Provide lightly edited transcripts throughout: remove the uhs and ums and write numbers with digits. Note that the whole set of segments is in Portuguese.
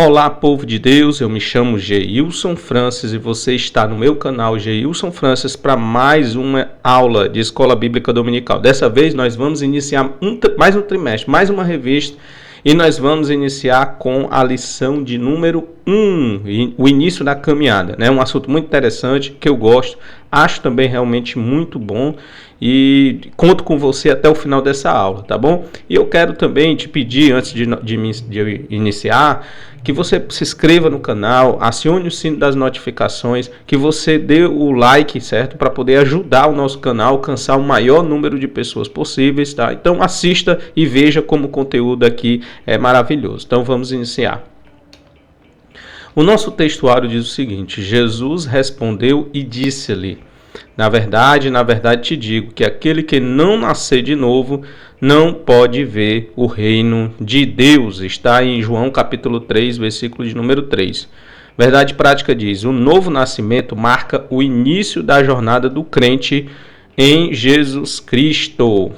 Olá, povo de Deus, eu me chamo Geilson Francis e você está no meu canal Geilson Francis para mais uma aula de Escola Bíblica Dominical. Dessa vez nós vamos iniciar mais um trimestre, mais uma revista, e nós vamos iniciar com a lição de número 1, o início da caminhada, né? Um assunto muito interessante que eu gosto, acho também realmente muito bom e conto com você até o final dessa aula, tá bom? E eu quero também te pedir, antes de iniciar, que você se inscreva no canal, acione o sino das notificações, que você dê o like, certo? Para poder ajudar o nosso canal a alcançar o maior número de pessoas possíveis, tá? Então assista e veja como o conteúdo aqui é maravilhoso. Então vamos iniciar. O nosso textuário diz o seguinte: Jesus respondeu e disse-lhe: na verdade te digo que aquele que não nascer de novo não pode ver o reino de Deus. Está em João capítulo 3, versículo de número 3. Verdade prática diz: o novo nascimento marca o início da jornada do crente em Jesus Cristo.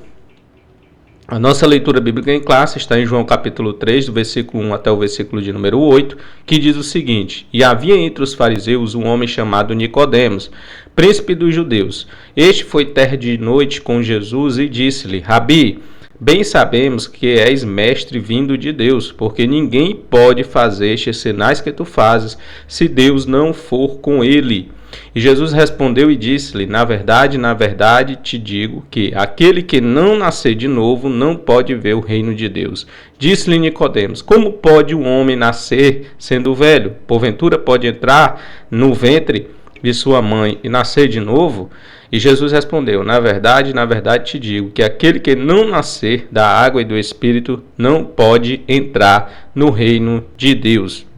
A nossa leitura bíblica em classe está em João capítulo 3, do versículo 1 até o versículo de número 8, que diz o seguinte: E havia entre os fariseus um homem chamado Nicodemos, príncipe dos judeus. Este foi ter de noite com Jesus e disse-lhe: Rabi, bem sabemos que és mestre vindo de Deus, porque ninguém pode fazer estes sinais que tu fazes, se Deus não for com ele. E Jesus respondeu e disse-lhe: na verdade te digo que aquele que não nascer de novo não pode ver o reino de Deus. Disse-lhe Nicodemos: como pode um homem nascer sendo velho? Porventura pode entrar no ventre de sua mãe e nascer de novo? E Jesus respondeu: na verdade te digo que aquele que não nascer da água e do Espírito não pode entrar no reino de Deus.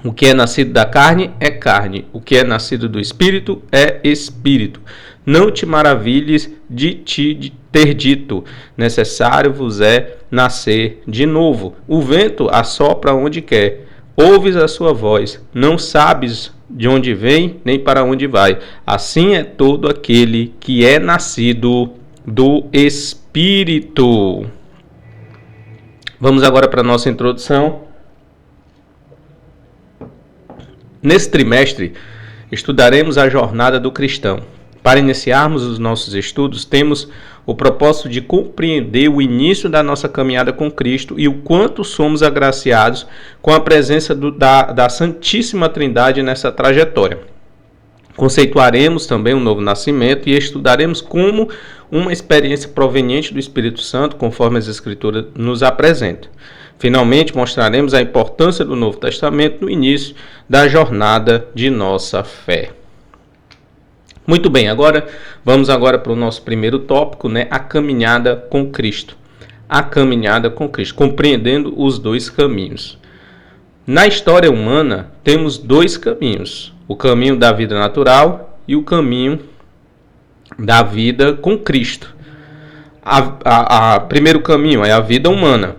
O que é nascido da carne é carne, o que é nascido do Espírito é Espírito. Não te maravilhes de te ter dito: necessário vos é nascer de novo. O vento assopra onde quer, ouves a sua voz, não sabes de onde vem nem para onde vai. Assim é todo aquele que é nascido do Espírito. Vamos agora para a nossa introdução. Nesse trimestre, estudaremos a jornada do cristão. Para iniciarmos os nossos estudos, temos o propósito de compreender o início da nossa caminhada com Cristo e o quanto somos agraciados com a presença da Santíssima Trindade nessa trajetória. Conceituaremos também o novo nascimento e estudaremos como uma experiência proveniente do Espírito Santo, conforme as Escrituras nos apresentam. Finalmente, mostraremos a importância do Novo Testamento no início da jornada de nossa fé. Muito bem, vamos para o nosso primeiro tópico, né? A caminhada com Cristo. A caminhada com Cristo, compreendendo os dois caminhos. Na história humana, temos dois caminhos: o caminho da vida natural e o caminho da vida com Cristo. O primeiro caminho é a vida humana.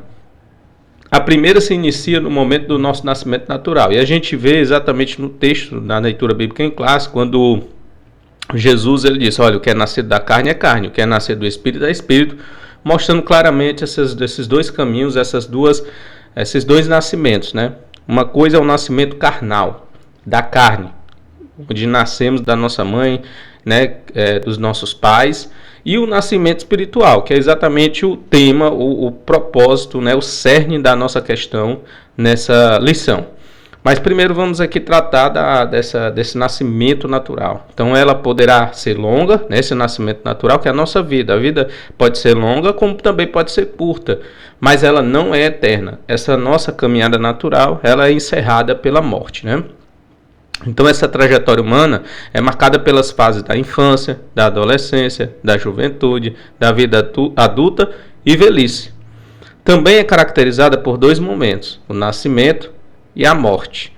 A primeira se inicia no momento do nosso nascimento natural. E a gente vê exatamente no texto, na leitura bíblica em classe, quando Jesus ele diz: olha, o que é nascido da carne é carne, o que é nascido do Espírito é Espírito, mostrando claramente esses dois caminhos, esses dois nascimentos, né? Uma coisa é o nascimento carnal, da carne, onde nascemos da nossa mãe, né, dos nossos pais, e o nascimento espiritual, que é exatamente o tema, o propósito, né, o cerne da nossa questão nessa lição. Mas primeiro vamos aqui tratar desse nascimento natural. Então ela poderá ser longa, né, esse nascimento natural, que é a nossa vida. A vida pode ser longa, como também pode ser curta, mas ela não é eterna. Essa nossa caminhada natural, ela é encerrada pela morte, né? Então essa trajetória humana é marcada pelas fases da infância, da adolescência, da juventude, da vida adulta e velhice. Também é caracterizada por dois momentos: o nascimento e a morte.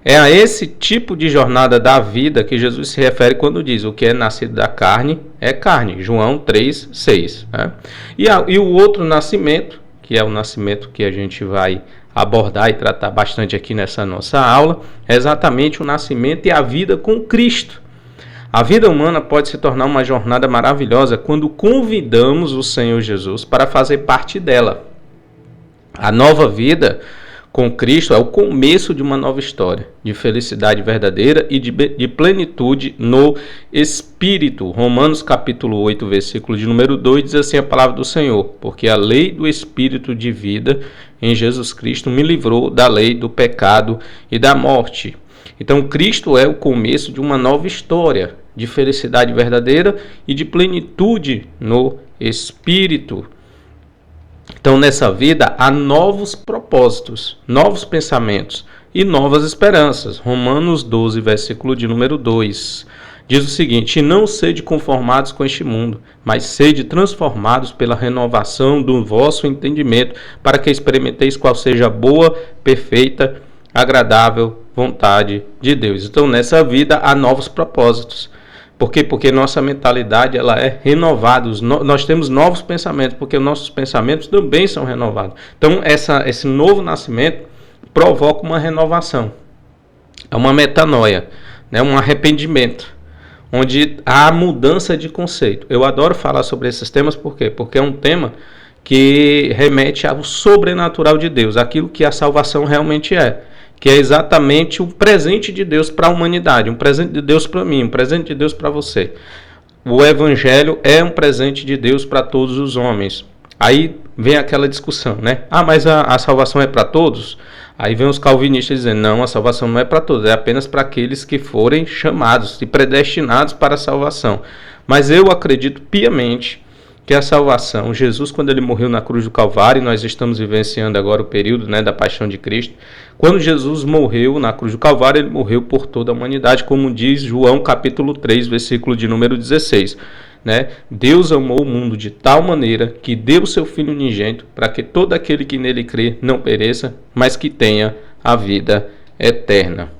É a esse tipo de jornada da vida que Jesus se refere quando diz: o que é nascido da carne é carne. João 3, 6. Né? E o outro nascimento, que é o nascimento que a gente vai abordar e tratar bastante aqui nessa nossa aula, é exatamente o nascimento e a vida com Cristo. A vida humana pode se tornar uma jornada maravilhosa quando convidamos o Senhor Jesus para fazer parte dela. A nova vida com Cristo é o começo de uma nova história, de felicidade verdadeira e de plenitude no Espírito. Romanos capítulo 8, versículo de número 2, diz assim a palavra do Senhor: porque a lei do Espírito de vida em Jesus Cristo me livrou da lei do pecado e da morte. Então Cristo é o começo de uma nova história, de felicidade verdadeira e de plenitude no Espírito. Então, nessa vida, há novos propósitos, novos pensamentos e novas esperanças. Romanos 12, versículo de número 2, diz o seguinte: e não sede conformados com este mundo, mas sede transformados pela renovação do vosso entendimento, para que experimenteis qual seja a boa, perfeita, agradável vontade de Deus. Então, nessa vida, há novos propósitos. Por quê? Porque nossa mentalidade ela é renovada, nós temos novos pensamentos, porque os nossos pensamentos também são renovados. Então, esse novo nascimento provoca uma renovação, é uma metanoia, né? Um arrependimento, onde há mudança de conceito. Eu adoro falar sobre esses temas, por quê? Porque é um tema que remete ao sobrenatural de Deus, aquilo que a salvação realmente é. Que é exatamente um presente de Deus para a humanidade, um presente de Deus para mim, um presente de Deus para você. O Evangelho é um presente de Deus para todos os homens. Aí vem aquela discussão, né? Ah, mas a salvação é para todos? Aí vem os calvinistas dizendo, não, a salvação não é para todos, é apenas para aqueles que forem chamados e predestinados para a salvação. Mas eu acredito piamente que a salvação, Jesus quando ele morreu na cruz do Calvário, nós estamos vivenciando agora o período, né, da paixão de Cristo. Quando Jesus morreu na cruz do Calvário, ele morreu por toda a humanidade, como diz João capítulo 3, versículo de número 16. Né? Deus amou o mundo de tal maneira que deu o seu Filho unigênito para que todo aquele que nele crê não pereça, mas que tenha a vida eterna.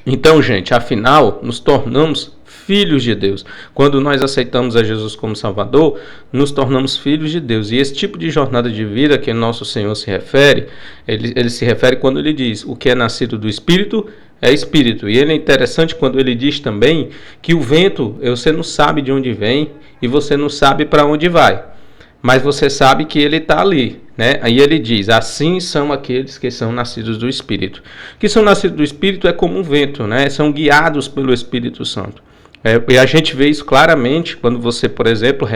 Então, gente, afinal, nos tornamos filhos de Deus. Quando nós aceitamos a Jesus como Salvador, nos tornamos filhos de Deus. E esse tipo de jornada de vida que nosso Senhor se refere, ele se refere quando ele diz, o que é nascido do Espírito é Espírito. E ele é interessante quando ele diz também que o vento, você não sabe de onde vem e você não sabe para onde vai. Mas você sabe que ele está ali, né? Aí ele diz, assim são aqueles que são nascidos do Espírito. Que são nascidos do Espírito é como um vento, né? São guiados pelo Espírito Santo. E a gente vê isso claramente quando você, por exemplo,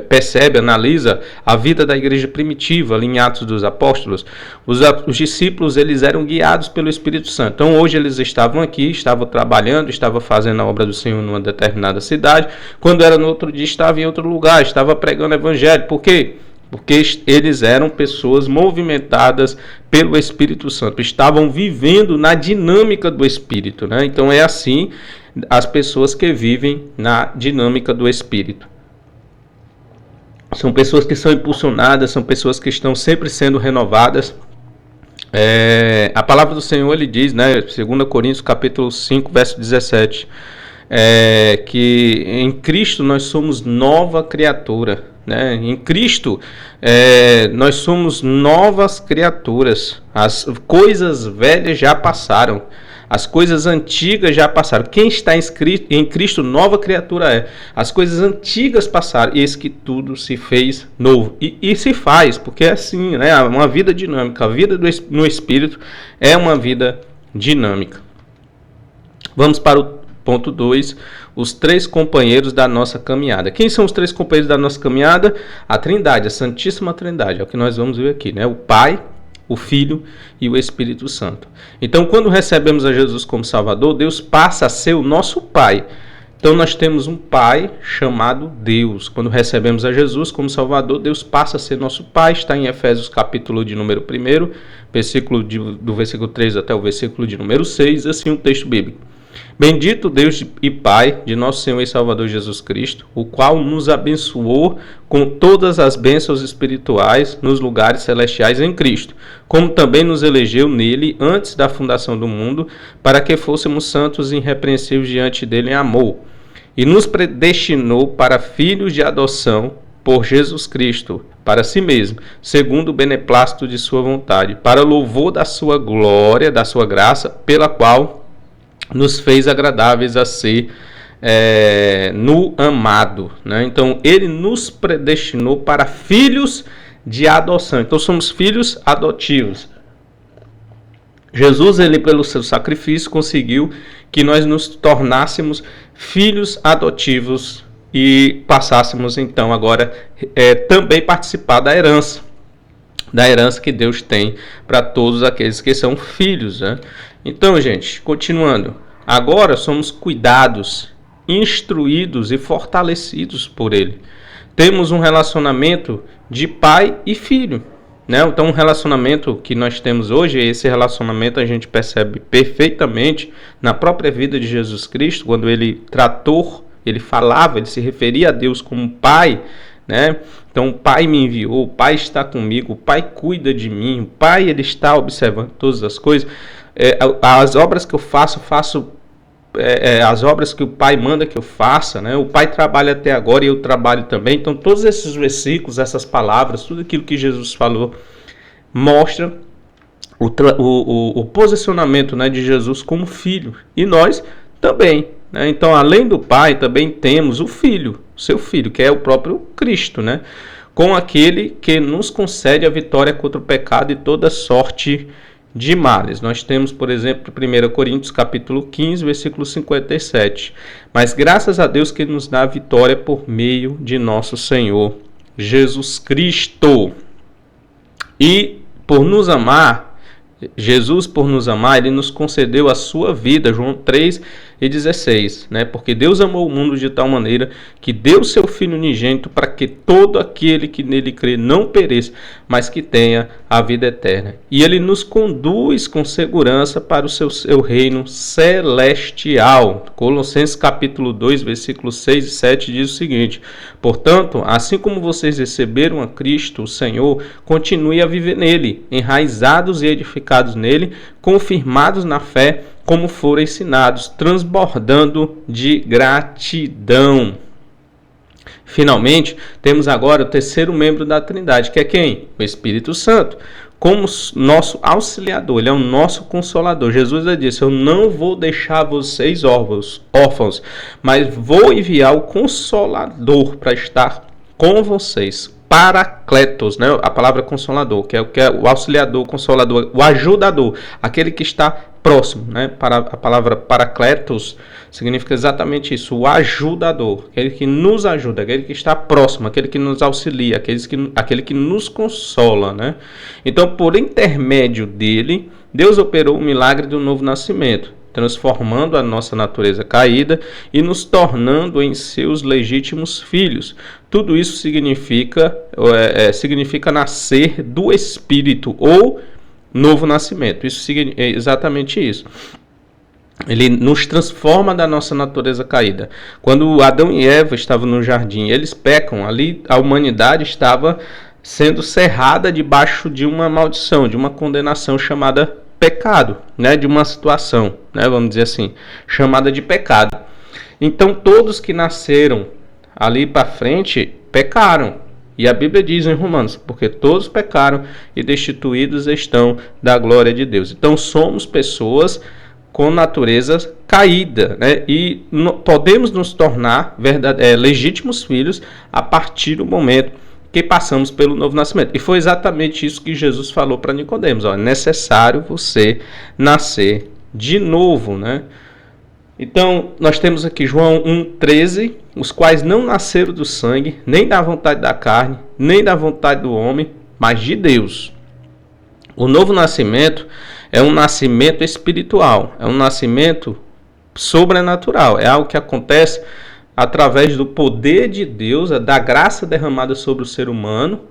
percebe, analisa a vida da igreja primitiva, ali em Atos dos Apóstolos. Os discípulos, eles eram guiados pelo Espírito Santo. Então, hoje eles estavam aqui, estavam trabalhando, estavam fazendo a obra do Senhor numa determinada cidade. Quando era no outro dia, estava em outro lugar, estava pregando o evangelho. Por quê? Porque eles eram pessoas movimentadas pelo Espírito Santo, estavam vivendo na dinâmica do Espírito, né? Então é assim as pessoas que vivem na dinâmica do Espírito. São pessoas que são impulsionadas, são pessoas que estão sempre sendo renovadas. A palavra do Senhor, ele diz, né, 2 Coríntios capítulo 5, verso 17, que em Cristo nós somos nova criatura. Né? Em Cristo nós somos novas criaturas. As coisas velhas já passaram, as coisas antigas já passaram. Quem está em Cristo, nova criatura é. As coisas antigas passaram, e eis que tudo se fez novo. E se faz, porque é assim, né? Uma vida dinâmica. A vida no Espírito é uma vida dinâmica. Vamos para o ponto 2, os três companheiros da nossa caminhada. Quem são os três companheiros da nossa caminhada? A Trindade, a Santíssima Trindade, é o que nós vamos ver aqui, né? O Pai, o Filho e o Espírito Santo. Então, quando recebemos a Jesus como Salvador, Deus passa a ser o nosso Pai. Então, nós temos um Pai chamado Deus. Quando recebemos a Jesus como Salvador, Deus passa a ser nosso Pai. Está em Efésios capítulo de número 1, do versículo 3 até o versículo de número 6, assim um texto bíblico. Bendito Deus e Pai de nosso Senhor e Salvador Jesus Cristo, o qual nos abençoou com todas as bênçãos espirituais nos lugares celestiais em Cristo, como também nos elegeu nele antes da fundação do mundo, para que fôssemos santos e irrepreensíveis diante dele em amor, e nos predestinou para filhos de adoção por Jesus Cristo, para si mesmo, segundo o beneplácito de sua vontade, para louvor da sua glória, da sua graça, pela qual nos fez agradáveis a ser no amado, né? Então ele nos predestinou para filhos de adoção. Então somos filhos adotivos. Jesus, ele pelo seu sacrifício, conseguiu que nós nos tornássemos filhos adotivos e passássemos então agora também participar da herança que Deus tem para todos aqueles que são filhos, né? Então, gente, continuando, agora somos cuidados, instruídos e fortalecidos por Ele. Temos um relacionamento de pai e filho, né? Então, um relacionamento que nós temos hoje, esse relacionamento a gente percebe perfeitamente na própria vida de Jesus Cristo, quando ele tratou, ele falava, ele se referia a Deus como pai, né? Então, o Pai me enviou, o Pai está comigo, o Pai cuida de mim, o Pai ele está observando todas as coisas. As obras que eu faço as obras que o Pai manda que eu faça, né? O Pai trabalha até agora e eu trabalho também. Então, todos esses versículos, essas palavras, tudo aquilo que Jesus falou, mostra o posicionamento, né, de Jesus como filho. E nós também, né? Então, além do Pai, também temos o Filho, seu Filho, que é o próprio Cristo, né? Com aquele que nos concede a vitória contra o pecado e toda sorte de males. Nós temos, por exemplo, 1 Coríntios capítulo 15, versículo 57. Mas graças a Deus que nos dá a vitória por meio de nosso Senhor Jesus Cristo. E por nos amar, Jesus por nos amar, ele nos concedeu a sua vida, João 3:16, né? Porque Deus amou o mundo de tal maneira que deu seu Filho unigênito para que todo aquele que nele crê não pereça, mas que tenha a vida eterna. E ele nos conduz com segurança para o seu reino celestial. Colossenses capítulo 2, versículos 6 e 7 diz o seguinte: portanto, assim como vocês receberam a Cristo, o Senhor, continue a viver nele, enraizados e edificados nele, confirmados na fé, como foram ensinados, transbordando de gratidão. Finalmente, temos agora o terceiro membro da Trindade, que é quem? O Espírito Santo, como nosso auxiliador, ele é o nosso consolador. Jesus já disse: eu não vou deixar vocês órfãos, mas vou enviar o Consolador para estar com vocês. Paracletos, né? A palavra consolador, que é o auxiliador, o consolador, o ajudador, aquele que está próximo, né? A palavra paracletos significa exatamente isso, o ajudador, aquele que nos ajuda, aquele que está próximo, aquele que nos auxilia, aquele que nos consola, né? Então, por intermédio dele, Deus operou o milagre do novo nascimento, transformando a nossa natureza caída e nos tornando em seus legítimos filhos. Tudo isso significa nascer do Espírito ou novo nascimento. Isso é exatamente isso. Ele nos transforma da nossa natureza caída. Quando Adão e Eva estavam no jardim, eles pecam, ali a humanidade estava sendo cerrada debaixo de uma maldição, de uma condenação chamada pecado, né? De uma situação, né? Vamos dizer assim, chamada de pecado. Então todos que nasceram ali para frente pecaram. E a Bíblia diz em Romanos: porque todos pecaram e destituídos estão da glória de Deus. Então somos pessoas com natureza caída, né? E podemos nos tornar legítimos filhos a partir do momento que passamos pelo novo nascimento. E foi exatamente isso que Jesus falou para Nicodemos: é necessário você nascer de novo, né? Então, nós temos aqui João 1,13, os quais não nasceram do sangue, nem da vontade da carne, nem da vontade do homem, mas de Deus. O novo nascimento é um nascimento espiritual, é um nascimento sobrenatural, é algo que acontece através do poder de Deus, da graça derramada sobre o ser humano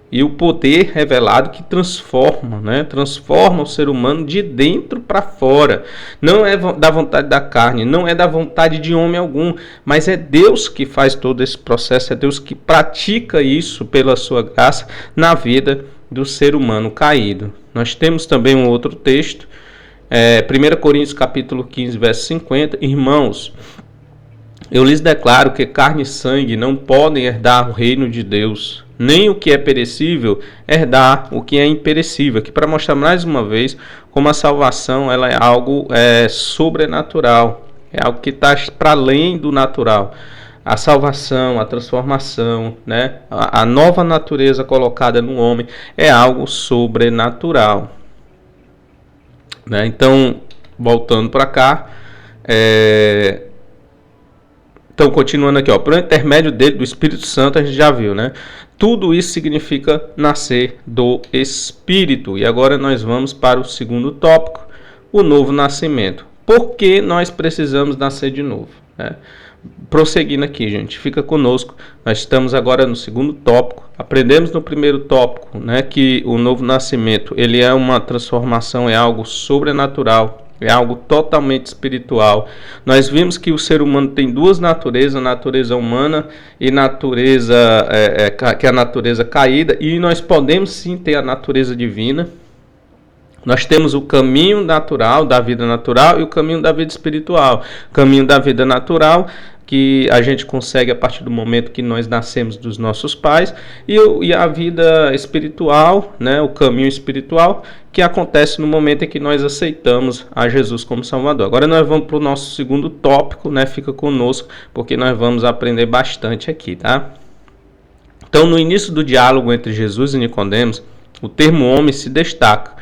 e o poder revelado que transforma, né? Transforma o ser humano de dentro para fora. Não é da vontade da carne, não é da vontade de homem algum, mas é Deus que faz todo esse processo, é Deus que pratica isso pela sua graça na vida do ser humano caído. Nós temos também um outro texto, 1 Coríntios capítulo 15, verso 50. Irmãos, eu lhes declaro que carne e sangue não podem herdar o reino de Deus, nem o que é perecível herdar o que é imperecível. Aqui para mostrar mais uma vez como a salvação ela é algo sobrenatural, é algo que está para além do natural. a salvação, a transformação, né? A nova natureza colocada no homem é algo sobrenatural, né? Então, voltando para cá, então continuando aqui, por intermédio dele, do Espírito Santo, a gente já viu, né? Tudo isso significa nascer do Espírito. E agora nós vamos para o segundo tópico, o novo nascimento. Por que nós precisamos nascer de novo, né? Prosseguindo aqui, gente, fica conosco. Nós estamos agora no segundo tópico. Aprendemos no primeiro tópico, né, que o novo nascimento, ele é uma transformação, é algo sobrenatural, é algo totalmente espiritual. Nós vimos que o ser humano tem duas naturezas, a natureza humana e natureza que é a natureza caída, e nós podemos sim ter a natureza divina. Nós temos o caminho natural, da vida natural, e o caminho da vida espiritual. O caminho da vida natural, que a gente consegue a partir do momento que nós nascemos dos nossos pais, e a vida espiritual, né, o caminho espiritual, que acontece no momento em que nós aceitamos a Jesus como Salvador. Agora nós vamos para o nosso segundo tópico, né, fica conosco, porque nós vamos aprender bastante aqui, tá? Então, no início do diálogo entre Jesus e Nicodemos, o termo homem se destaca.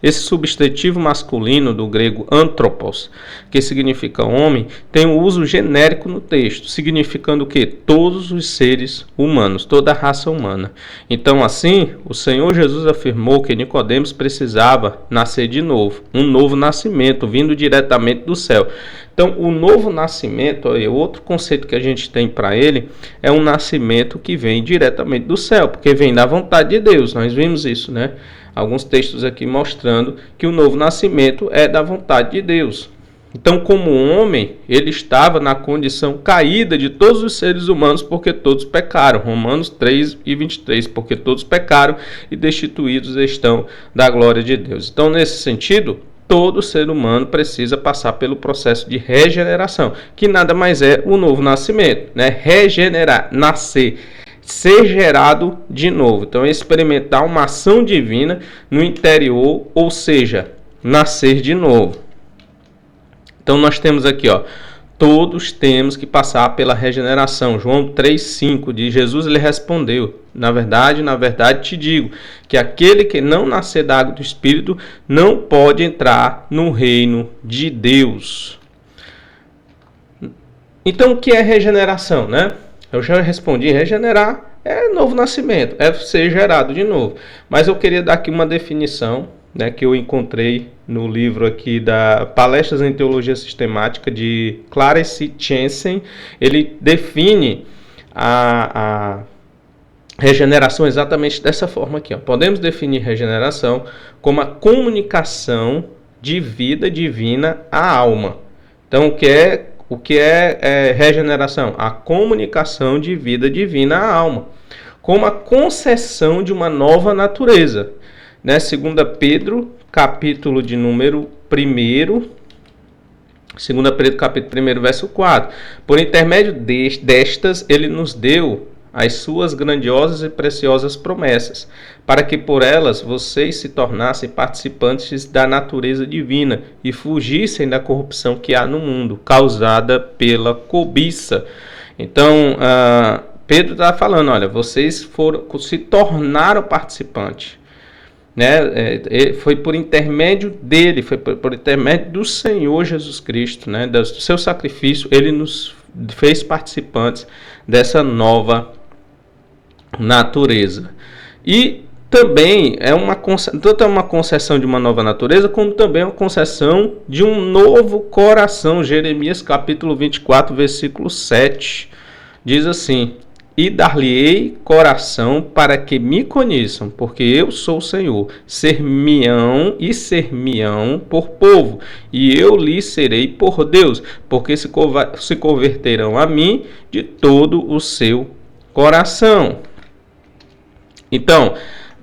Esse substantivo masculino do grego anthropos, que significa homem, tem um uso genérico no texto, significando o quê? Todos os seres humanos, toda a raça humana. Então, assim, o Senhor Jesus afirmou que Nicodemos precisava nascer de novo, um novo nascimento, vindo diretamente do céu. Então, o novo nascimento, outro conceito que a gente tem para ele, é um nascimento que vem diretamente do céu, porque vem da vontade de Deus. Nós vimos isso, né? Alguns textos aqui mostrando que o novo nascimento é da vontade de Deus. Então, como homem, ele estava na condição caída de todos os seres humanos, porque todos pecaram. Romanos 3:23, porque todos pecaram e destituídos estão da glória de Deus. Então, nesse sentido, todo ser humano precisa passar pelo processo de regeneração, que nada mais é o novo nascimento, né? Regenerar, nascer, ser gerado de novo. Então, é experimentar uma ação divina no interior, ou seja, nascer de novo. Então, nós temos aqui, todos temos que passar pela regeneração. João 3,5 diz, Jesus lhe respondeu, na verdade te digo, que aquele que não nascer da água do Espírito não pode entrar no reino de Deus. Então, o que é regeneração, né? Eu já respondi, regenerar é novo nascimento, é ser gerado de novo. Mas eu queria dar aqui uma definição, né, que eu encontrei no livro aqui da Palestras em Teologia Sistemática de Clarence Jensen. Ele define a regeneração exatamente dessa forma aqui. Podemos definir regeneração como a comunicação de vida divina à alma. Então, o que é regeneração? A comunicação de vida divina à alma, como a concessão de uma nova natureza. Né? 2 Pedro, capítulo de número 1, 2 Pedro, capítulo 1, verso 4. Por intermédio destas, ele nos deu as suas grandiosas e preciosas promessas, para que por elas vocês se tornassem participantes da natureza divina e fugissem da corrupção que há no mundo, causada pela cobiça. Então, Pedro está falando, olha, vocês se tornaram participantes, né? Foi por intermédio dele, foi por intermédio do Senhor Jesus Cristo, né? Do seu sacrifício, ele nos fez participantes dessa nova natureza. E também tanto é uma concessão de uma nova natureza, como também uma concessão de um novo coração. Jeremias capítulo 24, versículo 7, diz assim, e dar-lhe-ei coração para que me conheçam, porque eu sou o Senhor, ser-me-ão por povo, e eu lhes serei por Deus, porque se converterão a mim de todo o seu coração. Então,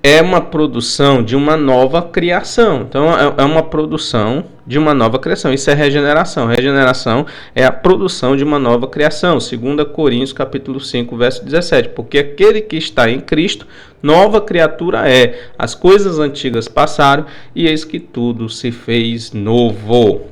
é uma produção de uma nova criação. Então, é uma produção de uma nova criação. Isso é regeneração. Regeneração é a produção de uma nova criação. 2 Coríntios, capítulo 5, verso 17. Porque aquele que está em Cristo, nova criatura é. As coisas antigas passaram, e eis que tudo se fez novo.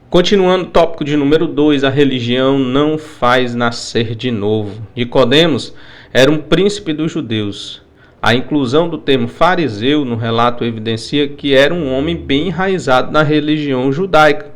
Continuando o tópico de número 2, a religião não faz nascer de novo. Nicodemos era um príncipe dos judeus. A inclusão do termo fariseu no relato evidencia que era um homem bem enraizado na religião judaica.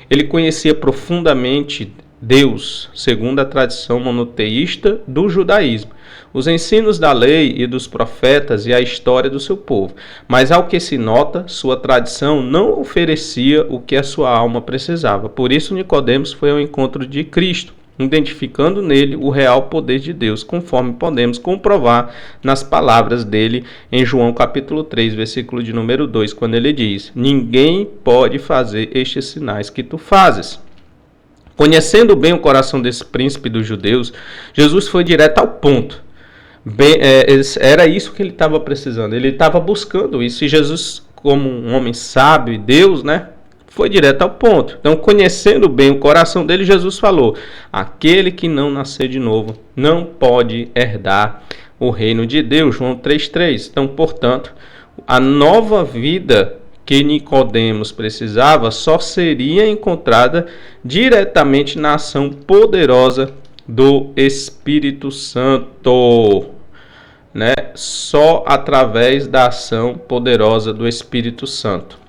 Ele conhecia profundamente Deus, segundo a tradição monoteísta do judaísmo, os ensinos da lei e dos profetas e a história do seu povo. Mas, ao que se nota, sua tradição não oferecia o que a sua alma precisava. Por isso, Nicodemos foi ao encontro de Cristo, identificando nele o real poder de Deus, conforme podemos comprovar nas palavras dele em João capítulo 3, versículo de número 2, quando ele diz: "Ninguém pode fazer estes sinais que tu fazes." Conhecendo bem o coração desse príncipe dos judeus, Jesus foi direto ao ponto. Era isso que ele estava precisando, ele estava buscando isso, e Jesus, como um homem sábio e Deus, foi direto ao ponto. Então, conhecendo bem o coração dele, Jesus falou: aquele que não nascer de novo não pode herdar o reino de Deus. João 3,3. Então, portanto, a nova vida que Nicodemos precisava só seria encontrada diretamente na ação poderosa do Espírito Santo, Só através da ação poderosa do Espírito Santo.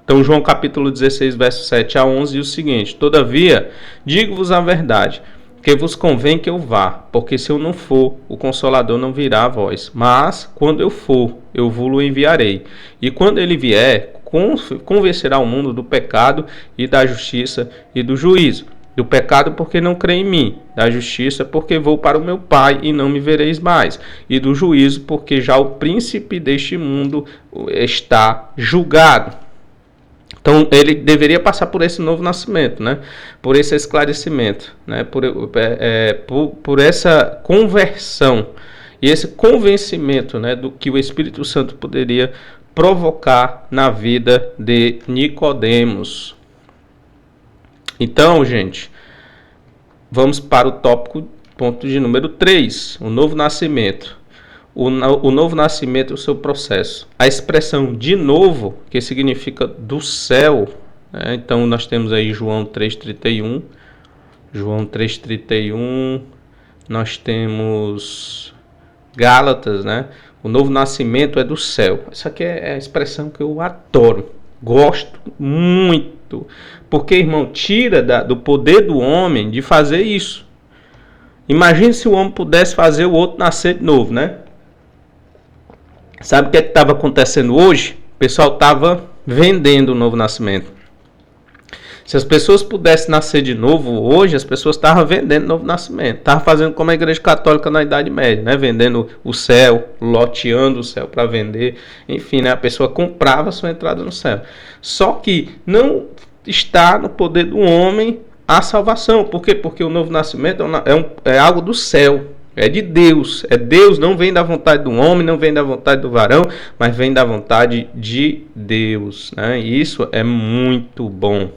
Então, João capítulo 16, verso 7 a 11, diz o seguinte: "Todavia, digo-vos a verdade, que vos convém que eu vá, porque se eu não for, o Consolador não virá a vós. Mas, quando eu for, eu vos-lo enviarei. E quando ele vier, convencerá o mundo do pecado e da justiça e do juízo. Do pecado, porque não crê em mim. Da justiça, porque vou para o meu Pai e não me vereis mais. E do juízo, porque já o príncipe deste mundo está julgado." Então, ele deveria passar por esse novo nascimento, por esse esclarecimento, por essa conversão e esse convencimento, do que o Espírito Santo poderia provocar na vida de Nicodemos. Então, gente, vamos para o ponto de número 3, o novo nascimento. O novo nascimento é o seu processo. A expressão de novo, que significa do céu, então nós temos aí João 3,31. João 3,31. Nós temos Gálatas, O novo nascimento é do céu. Isso aqui é a expressão que eu adoro. Gosto muito. Porque, irmão, tira do poder do homem de fazer isso. Imagine se o homem pudesse fazer o outro nascer de novo, Sabe o que estava acontecendo hoje? O pessoal estava vendendo o novo nascimento. Se as pessoas pudessem nascer de novo hoje, as pessoas estavam vendendo o novo nascimento. Estavam fazendo como a Igreja Católica na Idade Média, vendendo o céu, loteando o céu para vender. Enfim, a pessoa comprava a sua entrada no céu. Só que não está no poder do homem a salvação. Por quê? Porque o novo nascimento é algo do céu. É de Deus. É Deus, não vem da vontade do homem, não vem da vontade do varão, mas vem da vontade de Deus. E isso é muito bom.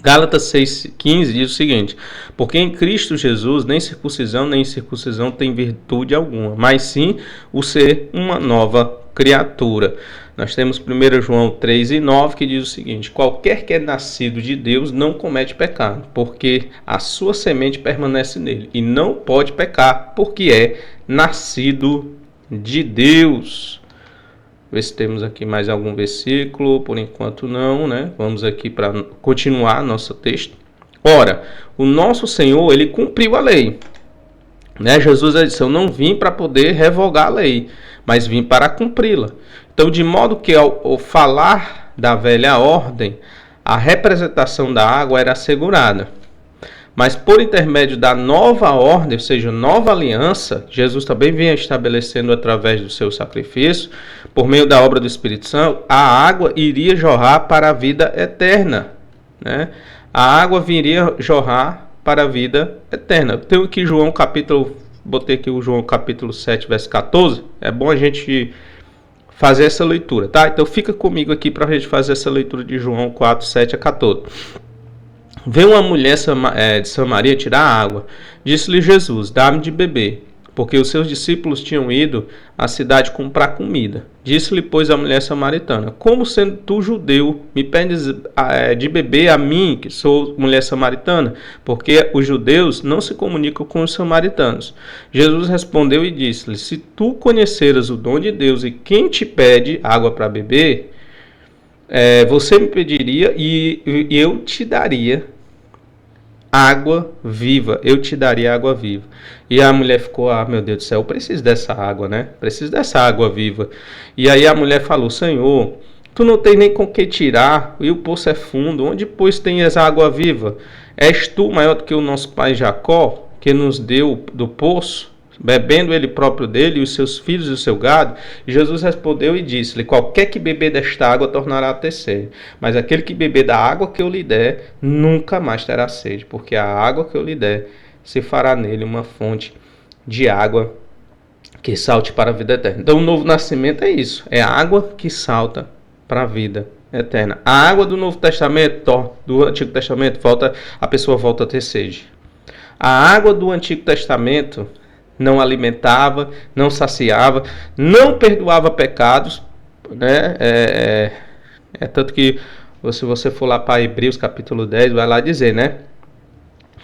Gálatas 6,15 diz o seguinte: "Porque em Cristo Jesus nem circuncisão nem incircuncisão tem virtude alguma, mas sim o ser uma nova criatura." Nós temos 1 João 3,9 que diz o seguinte: "Qualquer que é nascido de Deus não comete pecado, porque a sua semente permanece nele, e não pode pecar, porque é nascido de Deus." Ver se temos aqui mais algum versículo. Por enquanto não, Vamos aqui para continuar nosso texto. "Ora, o nosso Senhor, ele cumpriu a lei." Jesus disse: "Eu não vim para poder revogar a lei, mas vim para cumpri-la." Então, de modo que ao falar da velha ordem, a representação da água era assegurada. Mas por intermédio da nova ordem, ou seja, nova aliança, Jesus também vinha estabelecendo através do seu sacrifício, por meio da obra do Espírito Santo, a água iria jorrar para a vida eterna. A água viria jorrar para a vida eterna. Tenho aqui botei aqui o João capítulo 7, verso 14. É bom a gente fazer essa leitura, tá? Então fica comigo aqui para a gente fazer essa leitura de João 4, 7 a 14. "Veio uma mulher de Samaria tirar água. Disse-lhe Jesus: Dá-me de beber. porque os seus discípulos tinham ido à cidade comprar comida. Disse-lhe, pois, a mulher samaritana: como sendo tu judeu, me pedes de beber a mim, que sou mulher samaritana? Porque os judeus não se comunicam com os samaritanos. Jesus respondeu e disse-lhe: se tu conheceras o dom de Deus e quem te pede água para beber, você me pediria e eu te daria água viva, eu te daria água viva. E a mulher ficou, meu Deus do céu, eu preciso dessa água, né? Preciso dessa água viva. E aí a mulher falou: Senhor, tu não tem nem com que tirar, e o poço é fundo, onde pois tens água viva? És tu maior do que o nosso pai Jacó, que nos deu do poço, bebendo ele próprio dele, e os seus filhos e o seu gado? E Jesus respondeu e disse-lhe: qualquer que beber desta água tornará a ter sede, mas aquele que beber da água que eu lhe der, nunca mais terá sede, porque a água que eu lhe der se fará nele uma fonte de água que salte para a vida eterna. Então o novo nascimento é isso, é a água que salta para a vida eterna. A água do Novo Testamento, do Antigo Testamento, a pessoa volta a ter sede. A água do Antigo Testamento não alimentava, não saciava, não perdoava pecados, né? Tanto que, se você for lá para Hebreus capítulo 10, vai lá dizer, né?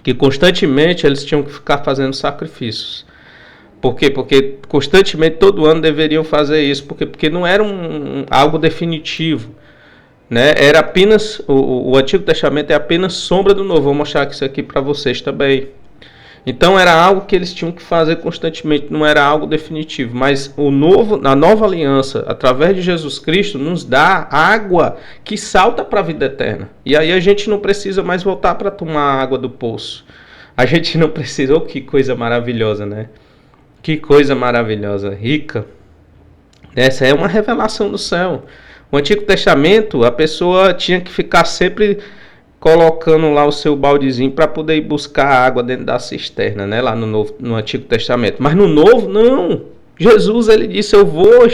Que constantemente eles tinham que ficar fazendo sacrifícios. Por quê? Porque constantemente, todo ano, deveriam fazer isso. Porque não era algo definitivo, né? Era apenas, o Antigo Testamento é apenas sombra do Novo. Vou mostrar isso aqui para vocês também. Então era algo que eles tinham que fazer constantemente, não era algo definitivo. Mas a nova aliança, através de Jesus Cristo, nos dá água que salta para a vida eterna. E aí a gente não precisa mais voltar para tomar a água do poço. A gente não precisa. Oh, que coisa maravilhosa, né? Que coisa maravilhosa, rica. Essa é uma revelação do céu. O Antigo Testamento, a pessoa tinha que ficar sempre colocando lá o seu baldezinho para poder ir buscar água dentro da cisterna, né? Lá no Antigo Testamento. Mas no Novo, não. Jesus, ele disse: eu vou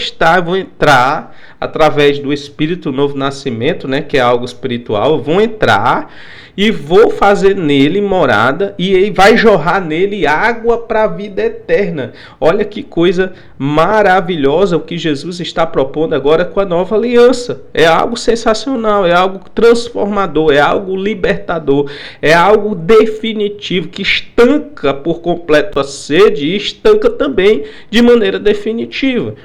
entrar através do Espírito, novo nascimento, né? Que é algo espiritual. Eu vou entrar e vou fazer nele morada, e aí vai jorrar nele água para a vida eterna. Olha que coisa maravilhosa o que Jesus está propondo agora com a nova aliança. É algo sensacional, é algo transformador, é algo libertador, é algo definitivo, que estanca por completo a sede e estanca também de maneira definitiva.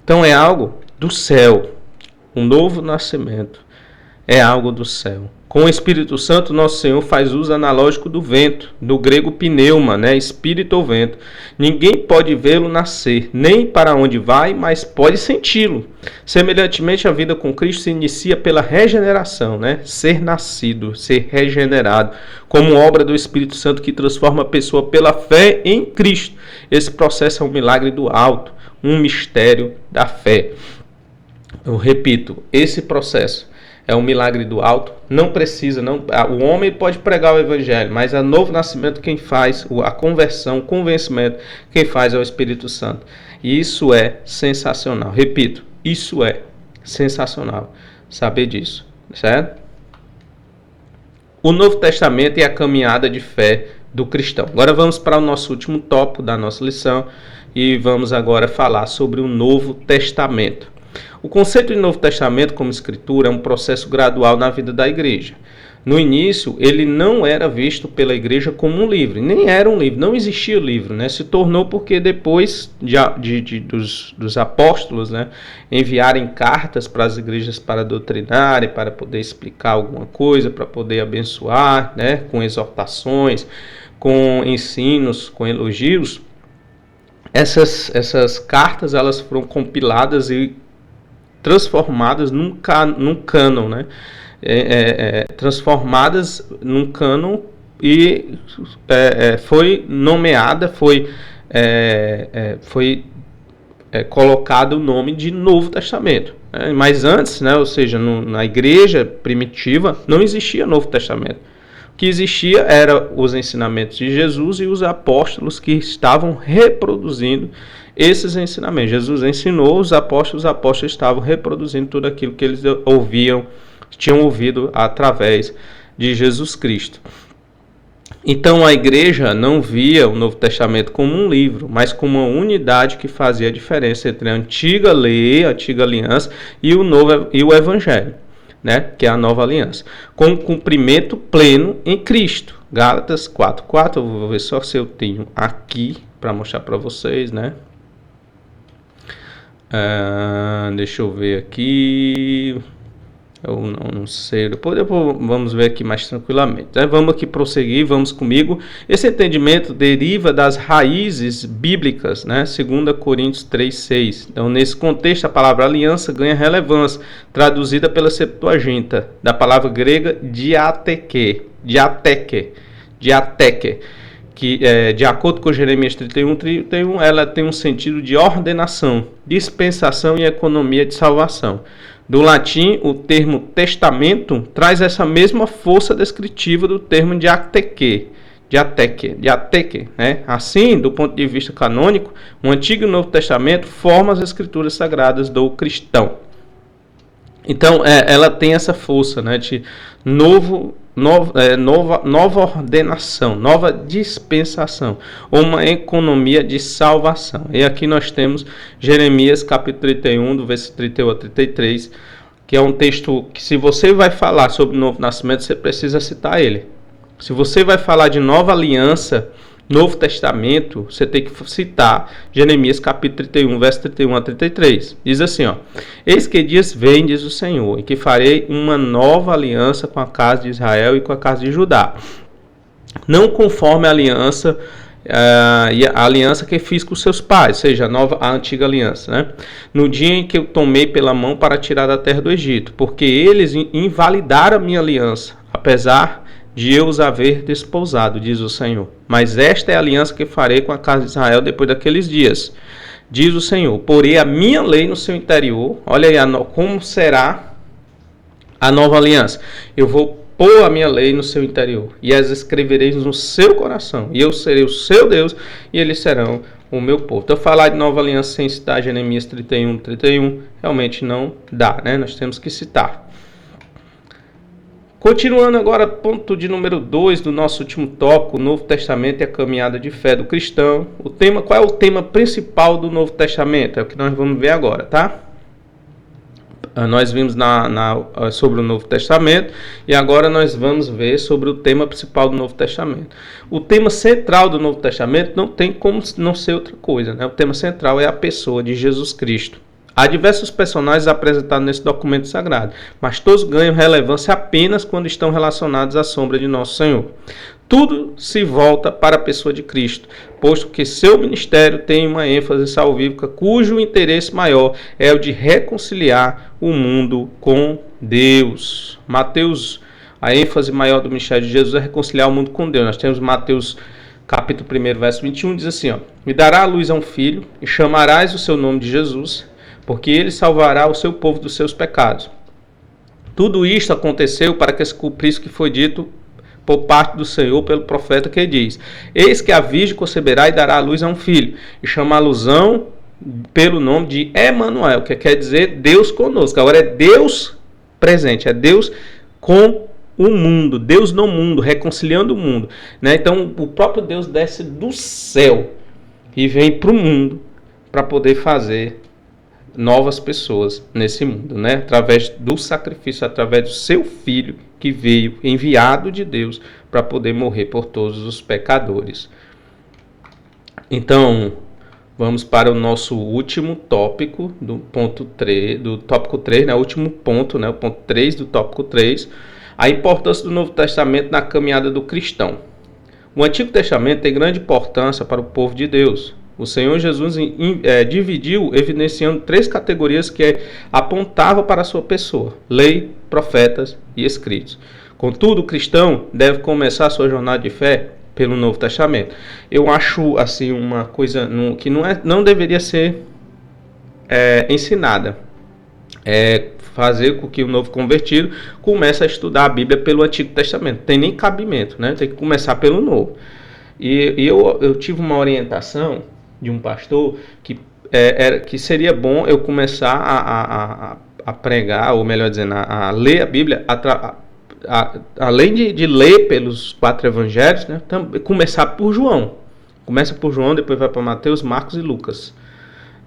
Então é algo do céu. Um novo nascimento é algo do céu. Com o Espírito Santo, nosso Senhor faz uso analógico do vento, do grego pneuma, né? Espírito ou vento. Ninguém pode vê-lo nascer, nem para onde vai, mas pode senti-lo. Semelhantemente, a vida com Cristo se inicia pela regeneração, né? Ser nascido, ser regenerado, como obra do Espírito Santo que transforma a pessoa pela fé em Cristo. Esse processo é um milagre do alto, um mistério da fé. Eu repito, esse processo é um milagre do alto. Não precisa, o homem pode pregar o evangelho, mas é novo nascimento quem faz, a conversão, o convencimento, quem faz é o Espírito Santo. E isso é sensacional. Repito, isso é sensacional, saber disso, certo? O Novo Testamento e a caminhada de fé do cristão. Agora vamos para o nosso último tópico da nossa lição e vamos agora falar sobre o Novo Testamento. O conceito de Novo Testamento como escritura é um processo gradual na vida da igreja. No início, ele não era visto pela igreja como um livro, nem era um livro, não existia livro, né? Se tornou porque depois dos apóstolos, né, enviarem cartas para as igrejas para doutrinarem, para poder explicar alguma coisa, para poder abençoar, né, com exortações, com ensinos, com elogios. Essas cartas, elas foram compiladas e transformadas num cânon, né? Transformadas num cânon e foi nomeada, foi colocado o nome de Novo Testamento. Mas antes, né, ou seja, na igreja primitiva, não existia Novo Testamento. O que existia eram os ensinamentos de Jesus e os apóstolos que estavam reproduzindo esses ensinamentos. Jesus ensinou, os apóstolos estavam reproduzindo tudo aquilo que eles tinham ouvido através de Jesus Cristo. Então a igreja não via o Novo Testamento como um livro, mas como uma unidade que fazia a diferença entre a antiga lei, a antiga aliança e o evangelho, né, que é a nova aliança, com cumprimento pleno em Cristo. Gálatas 4:4, eu vou ver só se eu tenho aqui para mostrar para vocês, né? Deixa eu ver aqui. Eu não sei, depois vamos ver aqui mais tranquilamente. Vamos aqui prosseguir, vamos comigo. Esse entendimento deriva das raízes bíblicas, né? 2 Coríntios 3:6. Então, nesse contexto, a palavra aliança ganha relevância, traduzida pela Septuaginta, da palavra grega diateke, que, de acordo com Jeremias 31, ela tem um sentido de ordenação, dispensação e economia de salvação. Do latim, o termo testamento traz essa mesma força descritiva do termo diateque, né? Assim, do ponto de vista canônico, o Antigo e o Novo Testamento formam as escrituras sagradas do cristão. Então, ela tem essa força, né, de nova ordenação, nova dispensação, uma economia de salvação. E aqui nós temos Jeremias capítulo 31, do versículo 31 a 33, que é um texto que, se você vai falar sobre o novo nascimento, você precisa citar ele. Se você vai falar de nova aliança, Novo Testamento, você tem que citar Jeremias capítulo 31, verso 31 a 33. Diz assim, ó: Eis que dias vem, diz o Senhor, em que farei uma nova aliança com a casa de Israel e com a casa de Judá. Não conforme a aliança que fiz com seus pais, ou seja, a antiga aliança, né? No dia em que eu tomei pela mão para tirar da terra do Egito, porque eles invalidaram a minha aliança, apesar de eu os haver desposado, diz o Senhor. Mas esta é a aliança que farei com a casa de Israel depois daqueles dias, diz o Senhor. Porei a minha lei no seu interior. Olha aí como será a nova aliança. Eu vou pôr a minha lei no seu interior e as escrevereis no seu coração. E eu serei o seu Deus e eles serão o meu povo. Então, falar de nova aliança sem citar Jeremias 31 realmente não dá, né? Nós temos que citar. Continuando agora, ponto de número 2 do nosso último tópico, o Novo Testamento e a caminhada de fé do cristão. Qual é o tema principal do Novo Testamento? É o que nós vamos ver agora, tá? Nós vimos sobre o Novo Testamento e agora nós vamos ver sobre o tema principal do Novo Testamento. O tema central do Novo Testamento não tem como não ser outra coisa, né? O tema central é a pessoa de Jesus Cristo. Há diversos personagens apresentados nesse documento sagrado, mas todos ganham relevância apenas quando estão relacionados à sombra de nosso Senhor. Tudo se volta para a pessoa de Cristo, posto que seu ministério tem uma ênfase salvífica, cujo interesse maior é o de reconciliar o mundo com Deus. Mateus, a ênfase maior do ministério de Jesus é reconciliar o mundo com Deus. Nós temos Mateus capítulo 1, verso 21, diz assim, ó: Me dará a luz a um filho, e chamarás o seu nome de Jesus, porque ele salvará o seu povo dos seus pecados. Tudo isto aconteceu para que se cumprisse o que foi dito por parte do Senhor pelo profeta, que diz: Eis que a virgem conceberá e dará à luz a um filho, e chamá-lo-ão pelo nome de Emanuel, que quer dizer Deus conosco. Agora é Deus presente, é Deus com o mundo, Deus no mundo, reconciliando o mundo, né? Então o próprio Deus desce do céu e vem para o mundo para poder fazer novas pessoas nesse mundo, né? Através do sacrifício, através do seu filho que veio enviado de Deus para poder morrer por todos os pecadores. Então, vamos para o nosso último tópico do ponto 3, do tópico 3, né? O último ponto, né? O ponto 3 do tópico 3, a importância do Novo Testamento na caminhada do cristão. O Antigo Testamento tem grande importância para o povo de Deus. O Senhor Jesus dividiu, evidenciando 3 categorias que apontavam para a sua pessoa: lei, profetas e escritos. Contudo, o cristão deve começar a sua jornada de fé pelo Novo Testamento. Eu acho assim uma coisa que não deveria ser ensinada. Fazer com que o novo convertido comece a estudar a Bíblia pelo Antigo Testamento. Não tem nem cabimento, né? Tem que começar pelo Novo. E eu tive uma orientação de um pastor que seria bom eu começar a pregar, ou melhor dizendo, a ler a Bíblia além de ler pelos 4 evangelhos, né, começar por João. Começa por João, depois vai para Mateus, Marcos e Lucas.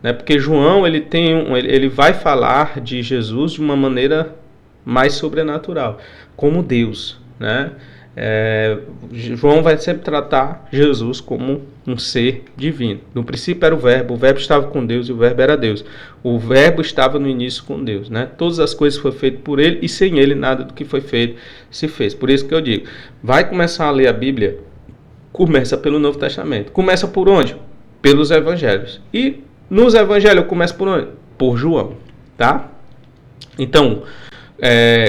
Né, porque João ele vai falar de Jesus de uma maneira mais sobrenatural, como Deus. Né? João vai sempre tratar Jesus como um ser divino. No princípio era o verbo estava com Deus e o verbo era Deus. O verbo estava no início com Deus. Né? Todas as coisas foram feitas por ele e sem ele nada do que foi feito se fez. Por isso que eu digo, vai começar a ler a Bíblia, começa pelo Novo Testamento. Começa por onde? Pelos evangelhos. E nos evangelhos começa por onde? Por João. Tá? Então,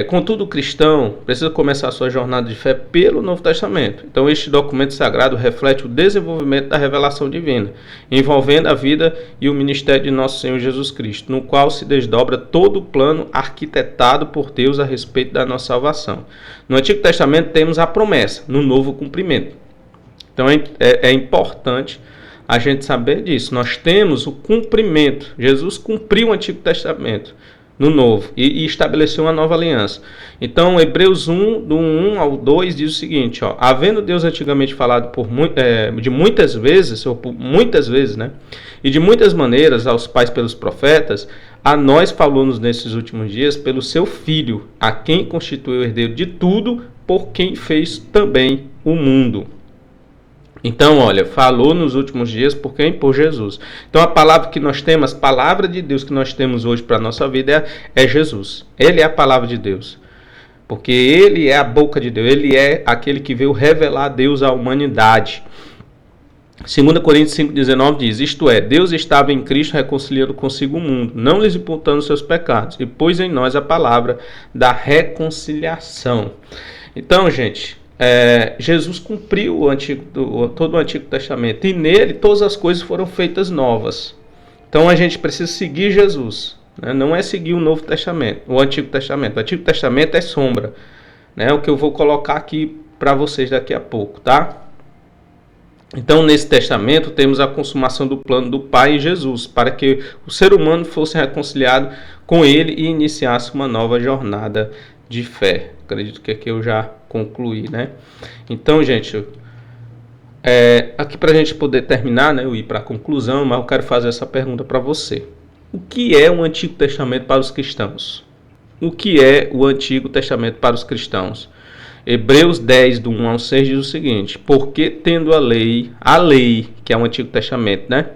contudo, o cristão precisa começar a sua jornada de fé pelo Novo Testamento. Então, este documento sagrado reflete o desenvolvimento da revelação divina, envolvendo a vida e o ministério de nosso Senhor Jesus Cristo, no qual se desdobra todo o plano arquitetado por Deus a respeito da nossa salvação. No Antigo Testamento temos a promessa, no Novo o cumprimento. Então, é importante a gente saber disso. Nós temos o cumprimento. Jesus cumpriu o Antigo Testamento no Novo e estabeleceu uma nova aliança. Então, Hebreus 1, do 1 ao 2 diz o seguinte, ó, havendo Deus antigamente falado de muitas vezes, né, e de muitas maneiras aos pais pelos profetas, a nós falou-nos nesses últimos dias pelo seu Filho, a quem constituiu o herdeiro de tudo, por quem fez também o mundo. Então, olha, falou nos últimos dias por quem? Por Jesus. Então, a palavra que nós temos, a palavra de Deus que nós temos hoje para a nossa vida é Jesus. Ele é a palavra de Deus. Porque ele é a boca de Deus. Ele é aquele que veio revelar a Deus à humanidade. 2 Coríntios 5,19 diz, isto é, Deus estava em Cristo reconciliando consigo o mundo, não lhes imputando seus pecados, e pôs em nós a palavra da reconciliação. Então, gente, Jesus cumpriu todo o Antigo Testamento, e nele todas as coisas foram feitas novas. Então a gente precisa seguir Jesus, né? Não é seguir o Novo Testamento, o Antigo Testamento. O Antigo Testamento é sombra, né? O que eu vou colocar aqui para vocês daqui a pouco, tá? Então, nesse testamento, temos a consumação do plano do Pai em Jesus, para que o ser humano fosse reconciliado com ele e iniciasse uma nova jornada de fé. Acredito que aqui eu já concluí, né? Então, gente, aqui para a gente poder terminar, né, eu ir para a conclusão, mas eu quero fazer essa pergunta para você. O que é o Antigo Testamento para os cristãos? O que é o Antigo Testamento para os cristãos? Hebreus 10, do 1 ao 6 diz o seguinte, porque tendo a lei, que é o Antigo Testamento, né?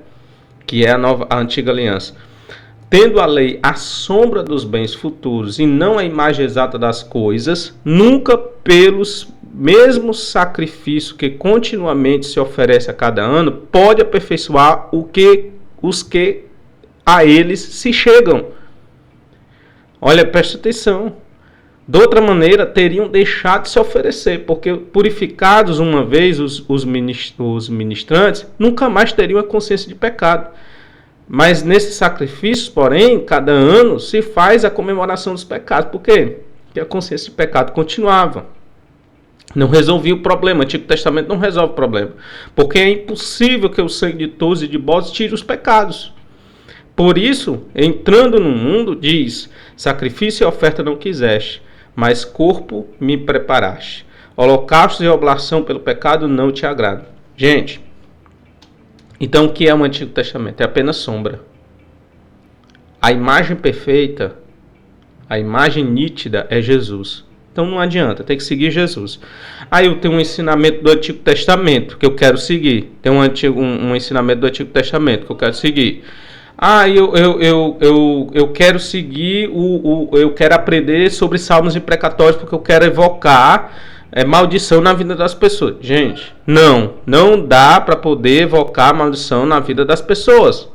Que é a antiga aliança, tendo a lei a sombra dos bens futuros e não a imagem exata das coisas, nunca pelos mesmos sacrifícios que continuamente se oferece a cada ano, pode aperfeiçoar os que a eles se chegam. Olha, presta atenção. De outra maneira, teriam deixado de se oferecer, porque purificados uma vez os ministrantes, nunca mais teriam a consciência de pecado. Mas nesses sacrifícios, porém, cada ano se faz a comemoração dos pecados. Por quê? Porque a consciência de pecado continuava. Não resolvia o problema. O Antigo Testamento não resolve o problema. Porque é impossível que o sangue de touros e de bodes tire os pecados. Por isso, entrando no mundo, diz, sacrifício e oferta não quiseste, mas corpo me preparaste. Holocaustos e oblação pelo pecado não te agradam. Gente, então o que é o Antigo Testamento? É apenas sombra. A imagem perfeita, a imagem nítida é Jesus. Então não adianta, tem que seguir Jesus. Aí eu tenho um ensinamento do Antigo Testamento que eu quero seguir. Tem um ensinamento do Antigo Testamento que eu quero seguir. Eu quero seguir, eu quero aprender sobre salmos imprecatórios porque eu quero evocar maldição na vida das pessoas. Gente, não dá para poder evocar maldição na vida das pessoas.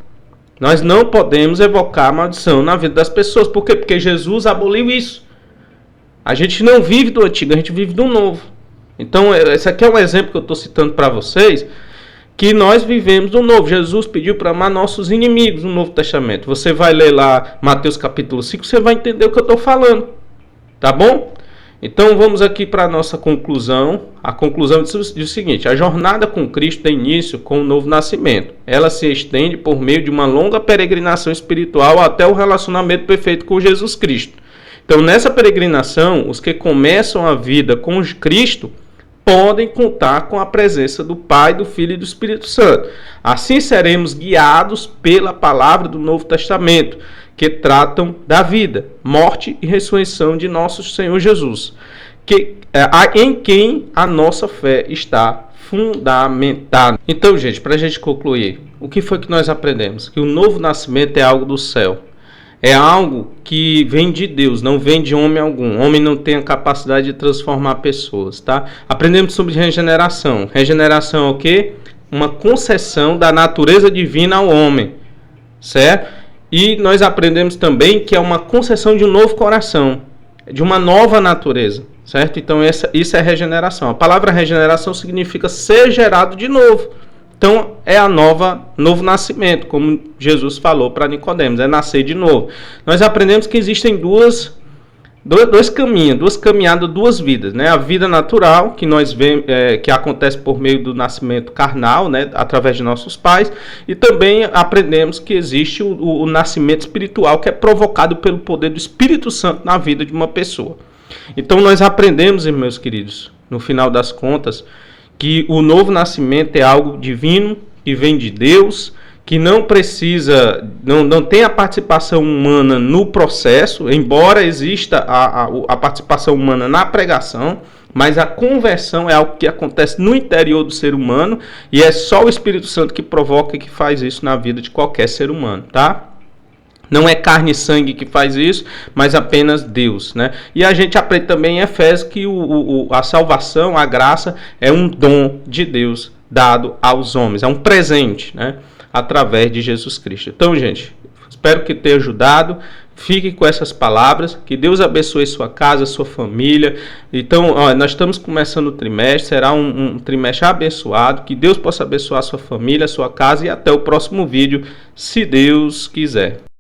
Nós não podemos evocar maldição na vida das pessoas. Por quê? Porque Jesus aboliu isso. A gente não vive do antigo, a gente vive do novo. Então, esse aqui é um exemplo que eu estou citando para vocês, que nós vivemos do novo. Jesus pediu para amar nossos inimigos no Novo Testamento. Você vai ler lá Mateus capítulo 5, você vai entender o que eu estou falando. Tá bom? Então vamos aqui para a nossa conclusão. A conclusão diz o seguinte, a jornada com Cristo tem início com o novo nascimento. Ela se estende por meio de uma longa peregrinação espiritual até o relacionamento perfeito com Jesus Cristo. Então, nessa peregrinação, os que começam a vida com Cristo podem contar com a presença do Pai, do Filho e do Espírito Santo. Assim seremos guiados pela palavra do Novo Testamento, que tratam da vida, morte e ressurreição de nosso Senhor Jesus, em quem a nossa fé está fundamentada. Então, gente, para a gente concluir, o que foi que nós aprendemos? Que o novo nascimento é algo do céu. É algo que vem de Deus, não vem de homem algum. O homem não tem a capacidade de transformar pessoas, tá? Aprendemos sobre regeneração. Regeneração é o quê? Uma concessão da natureza divina ao homem, certo? E nós aprendemos também que é uma concessão de um novo coração, de uma nova natureza, certo? Então isso é regeneração. A palavra regeneração significa ser gerado de novo. Então é novo nascimento, como Jesus falou para Nicodemos, é nascer de novo. Nós aprendemos que existem dois caminhos, duas caminhadas, duas vidas, né? A vida natural, que nós vemos, que acontece por meio do nascimento carnal, né? Através de nossos pais, e também aprendemos que existe o nascimento espiritual, que é provocado pelo poder do Espírito Santo na vida de uma pessoa. Então nós aprendemos, meus queridos, no final das contas, que o novo nascimento é algo divino, que vem de Deus, que não precisa, não tem a participação humana no processo, embora exista a participação humana na pregação, mas a conversão é algo que acontece no interior do ser humano, e é só o Espírito Santo que provoca e que faz isso na vida de qualquer ser humano, tá? Não é carne e sangue que faz isso, mas apenas Deus, né? E a gente aprende também em Efésios que a salvação, a graça, é um dom de Deus dado aos homens. É um presente, né? Através de Jesus Cristo. Então, gente, espero que tenha ajudado. Fique com essas palavras. Que Deus abençoe sua casa, sua família. Então, nós estamos começando o trimestre. Será um trimestre abençoado. Que Deus possa abençoar sua família, sua casa. E até o próximo vídeo, se Deus quiser.